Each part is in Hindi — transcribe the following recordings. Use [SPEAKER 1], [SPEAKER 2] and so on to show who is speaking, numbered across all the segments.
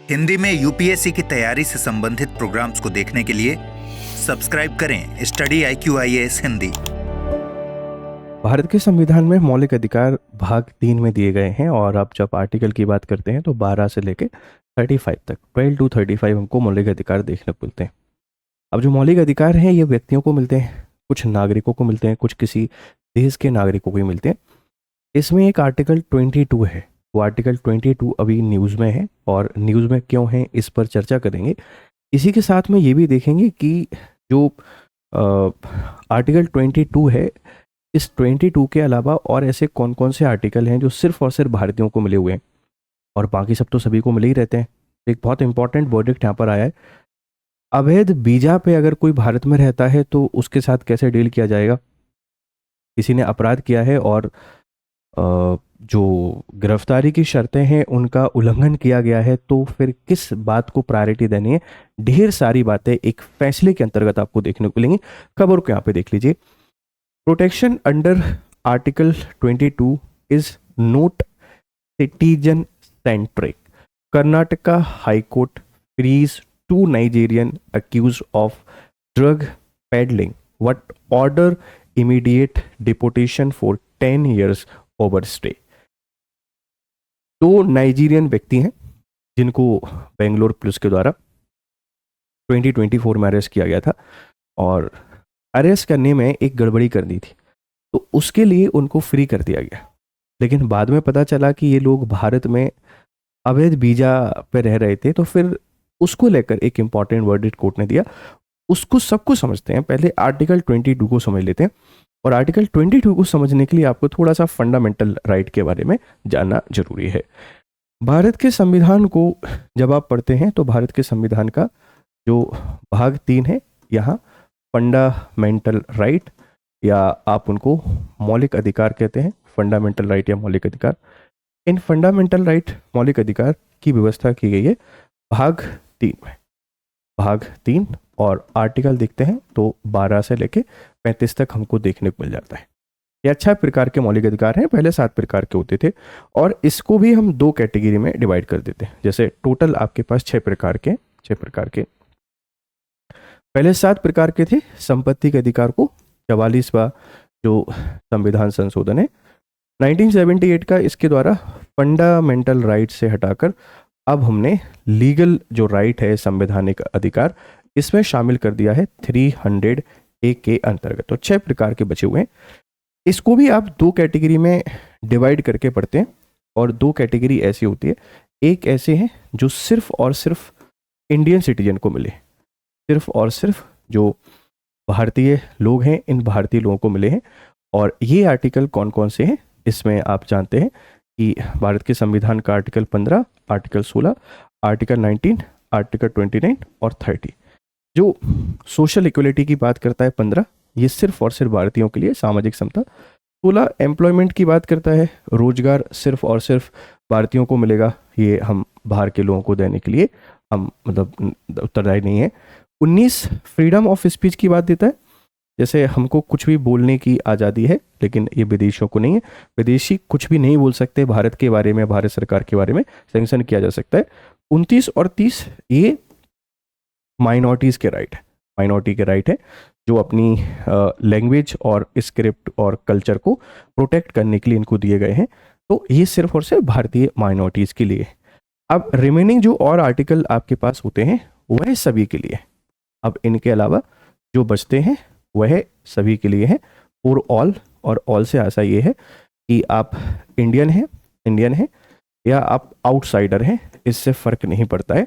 [SPEAKER 1] हिंदी में यूपीएससी की तैयारी से संबंधित प्रोग्राम्स को देखने के लिए सब्सक्राइब करें स्टडी IQIAS हिंदी।
[SPEAKER 2] भारत के संविधान में मौलिक अधिकार भाग 3 में दिए गए हैं और अब जब आर्टिकल की बात करते हैं तो 12 से लेकर 35 तक 12 to 35 हमको मौलिक अधिकार देखने को मिलते हैं। अब जो मौलिक अधिकार हैं ये व्यक्तियों को मिलते हैं, कुछ नागरिकों को मिलते हैं, कुछ किसी देश के नागरिकों को ही मिलते हैं। इसमें एक आर्टिकल 22 है, वो आर्टिकल 22 अभी न्यूज़ में है और न्यूज़ में क्यों है इस पर चर्चा करेंगे। इसी के साथ में ये भी देखेंगे कि जो आर्टिकल 22 है, इस 22 के अलावा और ऐसे कौन कौन से आर्टिकल हैं जो सिर्फ और सिर्फ भारतीयों को मिले हुए हैं और बाकी सब तो सभी को मिले ही रहते हैं। एक बहुत इंपॉर्टेंट वर्डिक्ट यहाँ पर आया है, अवैध वीजा पे अगर कोई भारत में रहता है तो उसके साथ कैसे डील किया जाएगा। किसी ने अपराध किया है और जो गिरफ्तारी की शर्तें हैं उनका उल्लंघन किया गया है तो फिर किस बात को प्रायोरिटी देनी है। ढेर सारी बातें एक फैसले के अंतर्गत आपको देखने को मिलेंगी। खबर को यहाँ पे देख लीजिए। Protection under article 22 is not citizen centric. Karnataka high court frees 2 Nigerian accused of drug peddling what order immediate deportation for 10 years overstay। 2 Nigerian व्यक्ति हैं जिनको बेंगलोर पुलिस के द्वारा 2024 में अरेस्ट किया गया था और अरेस्ट करने में एक गड़बड़ी कर दी थी तो उसके लिए उनको फ्री कर दिया गया। लेकिन बाद में पता चला कि ये लोग भारत में अवैध वीजा पे रह रहे थे तो फिर उसको लेकर एक इंपॉर्टेंट वर्डिक्ट कोर्ट ने दिया। उसको सबको समझते हैं, पहले आर्टिकल 22 को समझ लेते हैं और आर्टिकल 22 को समझने के लिए आपको थोड़ा सा फंडामेंटल राइट के बारे में जानना जरूरी है। भारत के संविधान को जब आप पढ़ते हैं तो भारत के संविधान का जो भाग 3 है, यहाँ फंडामेंटल राइट या आप उनको मौलिक अधिकार कहते हैं, फंडामेंटल राइट या मौलिक अधिकार। इन फंडामेंटल राइट मौलिक अधिकार की व्यवस्था की गई है भाग 3 में। भाग 3 और आर्टिकल देखते हैं तो 12 से लेके 35 तक हमको देखने को मिल जाता है। ये 6 प्रकार के मौलिक अधिकार हैं, पहले 7 प्रकार के होते थे और इसको भी हम 2 कैटेगरी में डिवाइड कर देते हैं। जैसे टोटल आपके पास 6 प्रकार के पहले 7 प्रकार के थे। संपत्ति के अधिकार को 44वां जो संविधान संशोधन है 1978 का, इसके द्वारा फंडामेंटल राइट से हटाकर अब हमने लीगल जो राइट है, संवैधानिक अधिकार, इसमें शामिल कर दिया है 300A के अंतर्गत। तो 6 प्रकार के बचे हुए हैं। इसको भी आप 2 कैटेगरी में डिवाइड करके पढ़ते हैं और 2 कैटेगरी ऐसी होती है। एक ऐसे हैं जो सिर्फ और सिर्फ इंडियन सिटीजन को मिले, सिर्फ और सिर्फ जो भारतीय लोग हैं इन भारतीय लोगों को मिले हैं। और ये आर्टिकल कौन कौन से हैं इसमें आप जानते हैं कि भारत के संविधान का आर्टिकल 15, आर्टिकल 16, आर्टिकल 19, आर्टिकल 29 और 30। जो सोशल इक्वलिटी की बात करता है 15, ये सिर्फ और सिर्फ भारतीयों के लिए सामाजिक समता। 16 एम्प्लॉयमेंट की बात करता है, रोजगार सिर्फ और सिर्फ भारतीयों को मिलेगा, ये हम बाहर के लोगों को देने के लिए हम उत्तरदायी नहीं है। 19 फ्रीडम ऑफ स्पीच की बात देता है, जैसे हमको कुछ भी बोलने की आज़ादी है लेकिन ये विदेशियों को नहीं है। विदेशी कुछ भी नहीं बोल सकते भारत के बारे में, भारत सरकार के बारे में, सैंक्शन किया जा सकता है। 29 और 30 ये माइनॉरिटीज़ के राइट है, माइनॉरिटी के राइट है जो अपनी लैंग्वेज और स्क्रिप्ट और कल्चर को प्रोटेक्ट करने के लिए इनको दिए गए हैं। तो ये सिर्फ और सिर्फ भारतीय माइनॉरिटीज़ के लिए। अब रिमेनिंग जो और आर्टिकल आपके पास होते हैं वह सभी के लिए। अब इनके अलावा जो बचते हैं वह सभी के लिए है, फॉर ऑल। और ऑल से आशा ये है कि आप इंडियन हैं या आप आउटसाइडर हैं, इससे फ़र्क नहीं पड़ता है।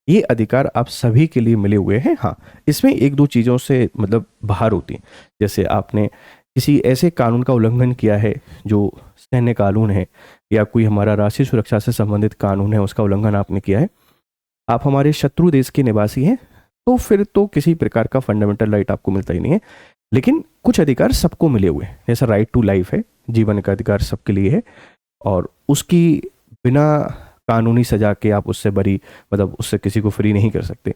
[SPEAKER 2] ये अधिकार आप सभी के लिए मिले हुए हैं। हाँ, इसमें 1-2 चीज़ों से मतलब बाहर होती हैं, जैसे आपने किसी ऐसे कानून का उल्लंघन किया है जो सैन्य कानून है या कोई हमारा राष्ट्रीय सुरक्षा से संबंधित कानून है, उसका उल्लंघन आपने किया है, आप हमारे शत्रु देश के निवासी हैं, तो फिर तो किसी प्रकार का फंडामेंटल राइट आपको मिलता ही नहीं है। लेकिन कुछ अधिकार सबको मिले हुए हैं, जैसा राइट टू लाइफ है, जीवन का अधिकार सबके लिए है और उसकी बिना कानूनी सजा के आप उससे बरी मतलब उससे किसी को फ्री नहीं कर सकते।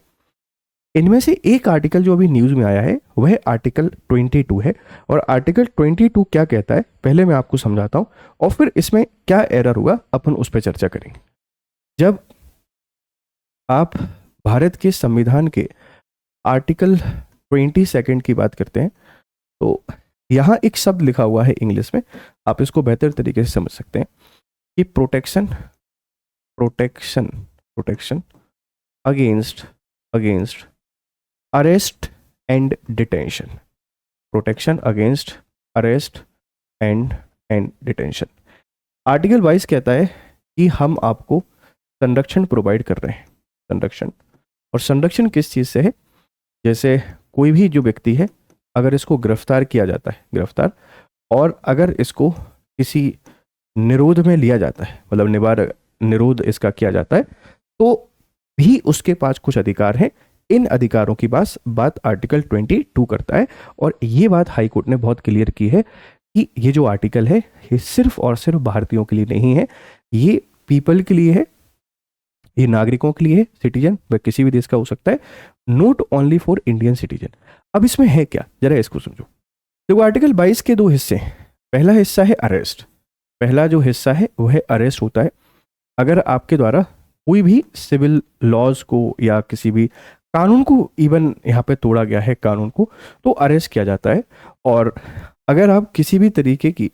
[SPEAKER 2] इनमें से एक आर्टिकल जो अभी न्यूज़ में आया है वह आर्टिकल 22 है और आर्टिकल 22 क्या कहता है पहले मैं आपको समझाता हूँ और फिर इसमें क्या एरर हुआ अपन उस पर चर्चा करेंगे। जब आप भारत के संविधान के आर्टिकल 22 की बात करते हैं तो यहाँ एक शब्द लिखा हुआ है इंग्लिश में, आप इसको बेहतर तरीके से समझ सकते हैं कि protection protection protection against against arrest and detention, protection against arrest and detention. Article 22 कहता है कि हम आपको संरक्षण प्रोवाइड कर रहे हैं, संरक्षण। और संरक्षण किस चीज़ से है? जैसे कोई भी जो व्यक्ति है अगर इसको गिरफ्तार किया जाता है, गिरफ्तार, और अगर इसको किसी निरोध में लिया जाता है, मतलब निरोध इसका किया जाता है, तो भी उसके पास कुछ अधिकार हैं। इन अधिकारों की बात आर्टिकल 22 करता है। और ये बात हाई कोर्ट ने बहुत क्लियर की है कि ये जो आर्टिकल है ये सिर्फ और सिर्फ भारतीयों के लिए नहीं है, ये पीपल के लिए है, ये नागरिकों के लिए है, सिटीजन वह किसी भी देश का हो सकता है, not only for Indian citizen. अब इसमें है क्या, जरा इसको समझो। देखो आर्टिकल 22 के दो हिस्से हैं। पहला हिस्सा है अरेस्ट, पहला जो हिस्सा है वह अरेस्ट होता है। अगर आपके द्वारा कोई भी सिविल लॉज को या किसी भी कानून को इवन यहाँ पे तोड़ा गया है कानून को, तो अरेस्ट किया जाता है। और अगर आप किसी भी तरीके की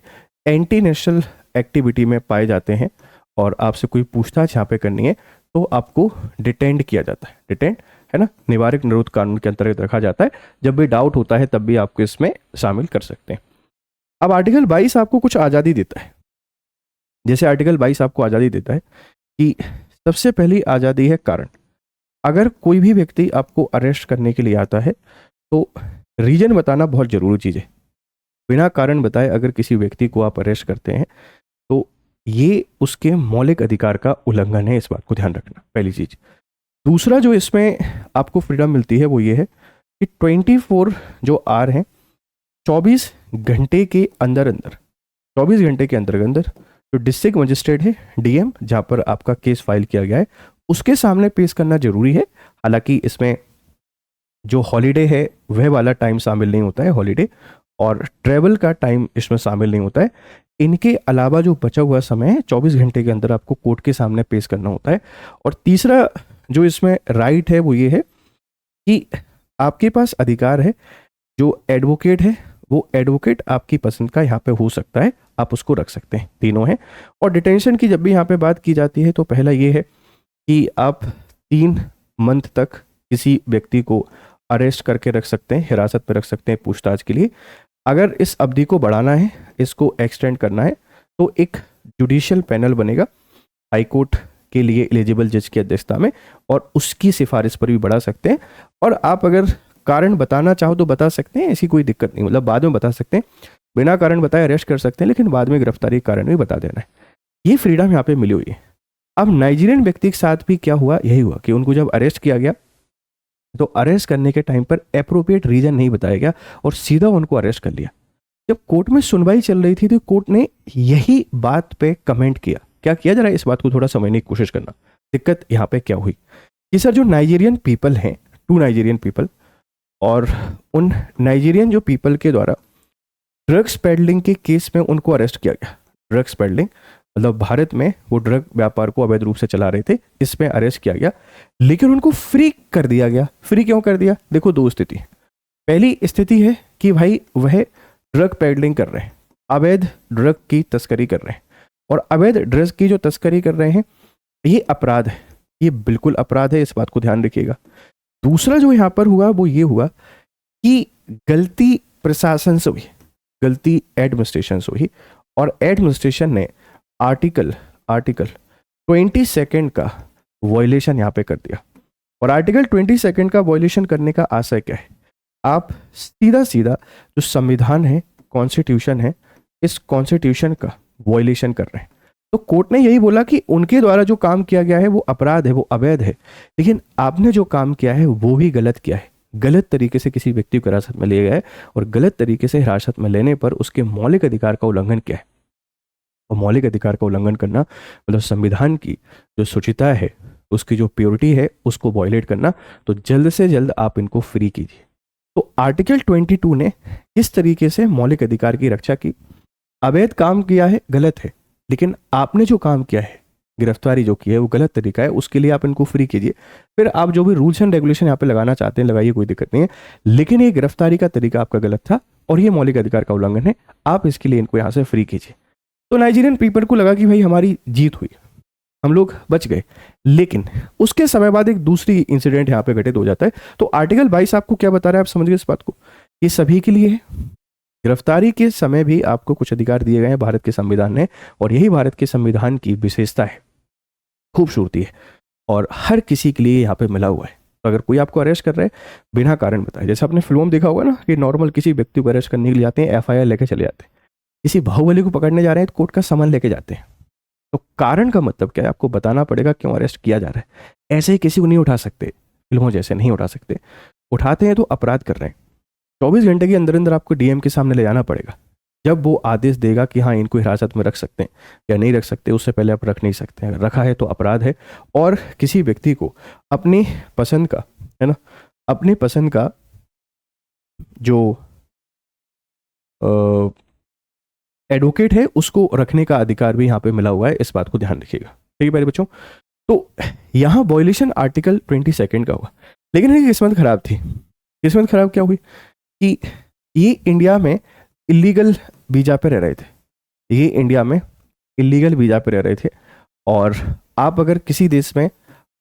[SPEAKER 2] एंटी नेशनल एक्टिविटी में पाए जाते हैं और आपसे कोई पूछताछ यहाँ पे करनी है तो आपको डिटेंड किया जाता है, डिटेंड है ना, निवारक निरोध कानून के अंतर्गत रखा जाता है। जब भी डाउट होता है तब भी आपको इसमें शामिल कर सकते हैं। अब आर्टिकल 22 आपको कुछ आज़ादी देता है। जैसे आर्टिकल 22 आपको आज़ादी देता है कि सबसे पहली आज़ादी है कारण। अगर कोई भी व्यक्ति आपको अरेस्ट करने के लिए आता है तो रीजन बताना बहुत ज़रूरी चीज़ है। बिना कारण बताए अगर किसी व्यक्ति को आप अरेस्ट करते हैं तो ये उसके मौलिक अधिकार का उल्लंघन है, इस बात को ध्यान रखना, पहली चीज़। दूसरा जो इसमें आपको फ्रीडम मिलती है वो ये है कि 24 जो आर हैं, 24 घंटे के अंदर अंदर, 24 घंटे के अंदर अंदर जो डिस्ट्रिक्ट मजिस्ट्रेट है, डीएम, जहाँ पर आपका केस फाइल किया गया है, उसके सामने पेश करना जरूरी है। हालांकि इसमें जो हॉलीडे है वह वाला टाइम शामिल नहीं होता है, हॉलीडे और ट्रैवल का टाइम इसमें शामिल नहीं होता है। इनके अलावा जो बचा हुआ समय है 24 घंटे के अंदर आपको कोर्ट के सामने पेश करना होता है। और तीसरा जो इसमें राइट है वो ये है कि आपके पास अधिकार है, जो एडवोकेट है वो एडवोकेट आपकी पसंद का यहाँ पे हो सकता है, आप उसको रख सकते हैं, तीनों हैं। और डिटेंशन की जब भी यहाँ पे बात की जाती है तो पहला ये है कि आप 3 मंथ तक किसी व्यक्ति को अरेस्ट करके रख सकते हैं, हिरासत में रख सकते हैं पूछताछ के लिए। अगर इस अवधि को बढ़ाना है, इसको एक्सटेंड करना है, तो एक जुडिशियल पैनल बनेगा हाई कोर्ट के लिए एलिजिबल जज की अध्यक्षता में, और उसकी सिफारिश पर भी बढ़ा सकते हैं। और आप अगर कारण बताना चाहो तो बता सकते हैं, ऐसी कोई दिक्कत नहीं, मतलब बाद में बता सकते हैं, बिना कारण बताए अरेस्ट कर सकते हैं, लेकिन बाद में गिरफ्तारी का कारण भी बता देना है। ये फ्रीडम यहाँ पे मिली हुई है। अब नाइजीरियन व्यक्ति के साथ भी क्या हुआ, यही हुआ कि उनको जब अरेस्ट किया गया तो अरेस्ट करने के टाइम पर एप्रोप्रिएट रीजन नहीं बताया गया और सीधा उनको अरेस्ट कर लिया। जब कोर्ट में सुनवाई चल रही थी तो कोर्ट ने यही बात पे कमेंट किया। क्या किया, जरा इस बात को थोड़ा समझने की कोशिश करना। दिक्कत यहाँ पे क्या हुई कि सर जो नाइजीरियन पीपल हैं, 2 नाइजीरियन पीपल, और उन नाइजीरियन जो पीपल के द्वारा ड्रग्स पेडलिंग के केस में उनको अरेस्ट किया गया। ड्रग्स पेडलिंग मतलब भारत में वो ड्रग व्यापार को अवैध रूप से चला रहे थे, इसमें अरेस्ट किया गया, लेकिन उनको फ्री कर दिया गया। फ्री क्यों कर दिया? देखो 2 स्थिति। पहली स्थिति है कि भाई वह ड्रग पेडलिंग कर रहे हैं, अवैध ड्रग की तस्करी कर रहे हैं, और अवैध ड्रग्स की जो तस्करी कर रहे हैं ये अपराध है, ये बिल्कुल अपराध है, इस बात को ध्यान रखिएगा। दूसरा जो यहाँ पर हुआ वो ये हुआ कि गलती प्रशासन से हुई, गलती एडमिनिस्ट्रेशन से हुई, और एडमिनिस्ट्रेशन ने आर्टिकल 22 का वायलेशन यहाँ पे कर दिया। और आर्टिकल 22 का वायलेशन करने का आशय क्या है? आप सीधा सीधा जो संविधान है, कॉन्स्टिट्यूशन है, इस कॉन्स्टिट्यूशन का वायलेशन कर रहे हैं। तो कोर्ट ने यही बोला कि उनके द्वारा जो काम किया गया है वो अपराध है, वो अवैध है, लेकिन आपने जो काम किया है वो भी गलत किया है। गलत तरीके से किसी व्यक्ति को हिरासत में लिया गया है, और गलत तरीके से हिरासत में लेने पर उसके मौलिक अधिकार का उल्लंघन किया है। और मौलिक अधिकार का उल्लंघन करना मतलब संविधान की जो शुचिता है, उसकी जो प्योरिटी है, उसको वायलेट करना। तो जल्द से जल्द आप इनको फ्री कीजिए। तो आर्टिकल 22 ने किस तरीके से मौलिक अधिकार की रक्षा की? अवैध काम किया है, गलत है, लेकिन आपने जो काम किया है गिरफ्तारी जो की है वो गलत तरीका है, उसके लिए आप इनको फ्री कीजिए। फिर आप जो भी रूल्स एंड रेगुलेशन यहाँ पे लगाना चाहते हैं लगाइए, कोई दिक्कत नहीं है, लेकिन ये गिरफ्तारी का तरीका आपका गलत था और ये मौलिक अधिकार का उल्लंघन है, आप इसके लिए इनको यहाँ से फ्री कीजिए। तो नाइजीरियन पीपल को लगा कि भाई हमारी जीत हुई, हम लोग बच गए। लेकिन उसके समय बाद एक दूसरी इंसिडेंट यहाँ पे घटित हो जाता है। तो आर्टिकल 22 आपको क्या बता रहा है, आप समझ गए इस बात को, ये सभी के लिए है। गिरफ्तारी के समय भी आपको कुछ अधिकार दिए गए हैं भारत के संविधान ने, और यही भारत के संविधान की विशेषता है, खूबसूरती है, और हर किसी के लिए यहाँ पे मिला हुआ है। तो अगर कोई आपको अरेस्ट कर रहा है बिना कारण बताए, जैसे आपने फिल्मों में देखा होगा ना कि नॉर्मल किसी व्यक्ति को अरेस्ट करने के लिए जाते हैं, FIR लेके चले जाते हैं, किसी बाहुबली को पकड़ने जा रहे हैं तो कोर्ट का सामान लेके जाते हैं। तो कारण का मतलब क्या है, आपको बताना पड़ेगा क्यों अरेस्ट किया जा रहा है। ऐसे ही किसी को नहीं उठा सकते, फिल्मों जैसे नहीं उठा सकते, उठाते हैं तो अपराध कर रहे हैं। 24 घंटे के अंदर अंदर आपको DM के सामने ले जाना पड़ेगा। जब वो आदेश देगा कि हाँ इनको हिरासत में रख सकते हैं या नहीं रख सकते, उससे पहले आप रख नहीं सकते हैं। रखा है तो अपराध है। और किसी व्यक्ति को अपनी पसंद का, है ना, अपनी पसंद का जो एडवोकेट है उसको रखने का अधिकार भी यहाँ पे मिला हुआ है, इस बात को ध्यान रखिएगा। ठीक है प्यारे बच्चों, तो यहाँ वॉयलेशन आर्टिकल 22 का हुआ, लेकिन ये किस्मत खराब थी। किस्मत खराब क्या हुई कि ये इंडिया में इलीगल वीजा पे रह रहे थे, ये इंडिया में इलीगल वीजा पे रह रहे थे। और आप अगर किसी देश में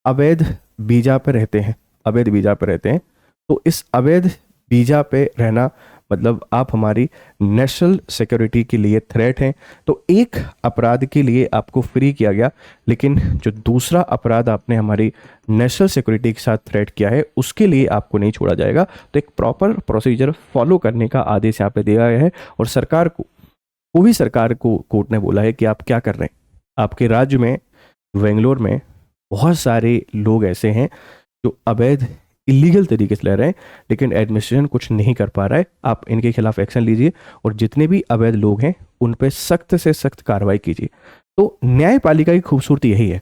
[SPEAKER 2] अवैध वीजा पे रहते हैं, अवैध वीजा पे रहते हैं, तो इस अवैध वीजा पे रहना मतलब आप हमारी नेशनल सिक्योरिटी के लिए थ्रेट हैं। तो एक अपराध के लिए आपको फ्री किया गया, लेकिन जो दूसरा अपराध आपने हमारी नेशनल सिक्योरिटी के साथ थ्रेट किया है उसके लिए आपको नहीं छोड़ा जाएगा। तो एक प्रॉपर प्रोसीजर फॉलो करने का आदेश यहाँ पे दिया गया है। और सरकार को कोर्ट ने बोला है कि आप क्या कर रहे हैं। आपके राज्य में, बेंगलोर में बहुत सारे लोग ऐसे हैं जो अवैध इलीगल तरीके से ले रहे हैं, लेकिन एडमिनिस्ट्रेशन कुछ नहीं कर पा रहा है। आप इनके खिलाफ एक्शन लीजिए और जितने भी अवैध लोग हैं उन पर सख्त से सख्त कार्रवाई कीजिए। तो न्यायपालिका की खूबसूरती यही है,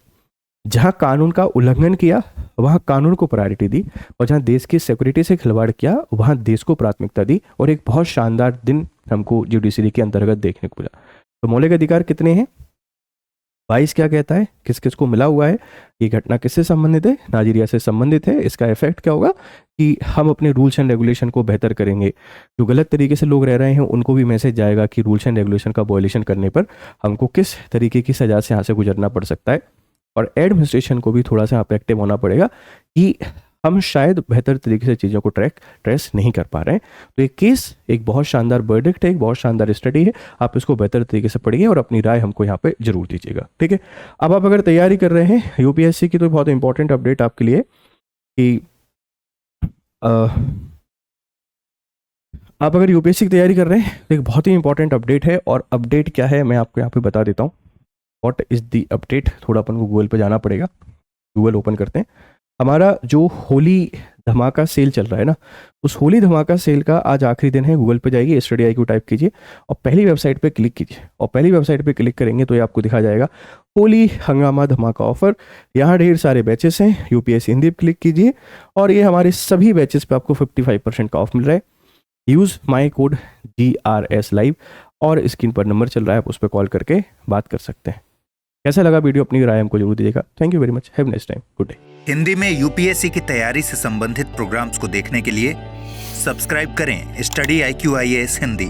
[SPEAKER 2] जहां कानून का उल्लंघन किया वहां कानून को प्रायोरिटी दी, और जहां देश की सिक्योरिटी से खिलवाड़ किया वहां देश को प्राथमिकता दी। और एक बहुत शानदार दिन हमको जुडिशरी के अंतर्गत देखने को मिला। तो मौलिक अधिकार कितने हैं, 22 क्या कहता है, किस किस को मिला हुआ है, ये घटना किससे संबंधित है, नाइजीरिया से संबंधित है। इसका इफेक्ट क्या होगा कि हम अपने रूल्स एंड रेगुलेशन को बेहतर करेंगे। जो गलत तरीके से लोग रह रहे हैं उनको भी मैसेज जाएगा कि रूल्स एंड रेगुलेशन का वायलेशन करने पर हमको किस तरीके की सजा से यहाँ से गुजरना पड़ सकता है। और एडमिनिस्ट्रेशन को भी थोड़ा सा यहाँ पे एक्टिव होना पड़ेगा कि हम शायद बेहतर तरीके से चीज़ों को ट्रेस नहीं कर पा रहे हैं। तो ये केस एक बहुत शानदार वर्डिक्ट है, एक बहुत शानदार स्टडी है। आप इसको बेहतर तरीके से पढ़िए और अपनी राय हमको यहाँ पे जरूर दीजिएगा। ठीक है, अब आप अगर तैयारी कर रहे हैं UPSC की, तो बहुत इंपॉर्टेंट अपडेट आपके लिए कि आप अगर UPSC की तैयारी कर रहे हैं तो एक बहुत ही इंपॉर्टेंट अपडेट है। और अपडेट क्या है मैं आपको यहाँ पे बता देता हूँ। व्हाट इज़ दी अपडेट, थोड़ा अपन को गूगल पे जाना पड़ेगा। गूगल ओपन करते हैं। हमारा जो होली धमाका सेल चल रहा है ना, उस होली धमाका सेल का आज आखिरी दिन है। गूगल पे जाइए, स्टडी IQ टाइप कीजिए और पहली वेबसाइट पे क्लिक कीजिए। और पहली वेबसाइट पे क्लिक करेंगे तो ये आपको दिखा जाएगा होली हंगामा धमाका ऑफर। यहाँ ढेर सारे बैचेस हैं। UPSC हिंदी पे क्लिक कीजिए और ये हमारे सभी बैचेस पे आपको 55% का ऑफ मिल रहा है। Use my code DRS live और स्क्रीन पर नंबर चल रहा है, आप उस पर कॉल करके बात कर सकते हैं। कैसा लगा वीडियो, अपनी राय हमको जरूर दीजिएगा। Thank you very much, have nice time, good day.
[SPEAKER 1] Hindi में UPSC की तैयारी से संबंधित प्रोग्राम्स को देखने के लिए सब्सक्राइब करें स्टडी IQ IAS हिंदी।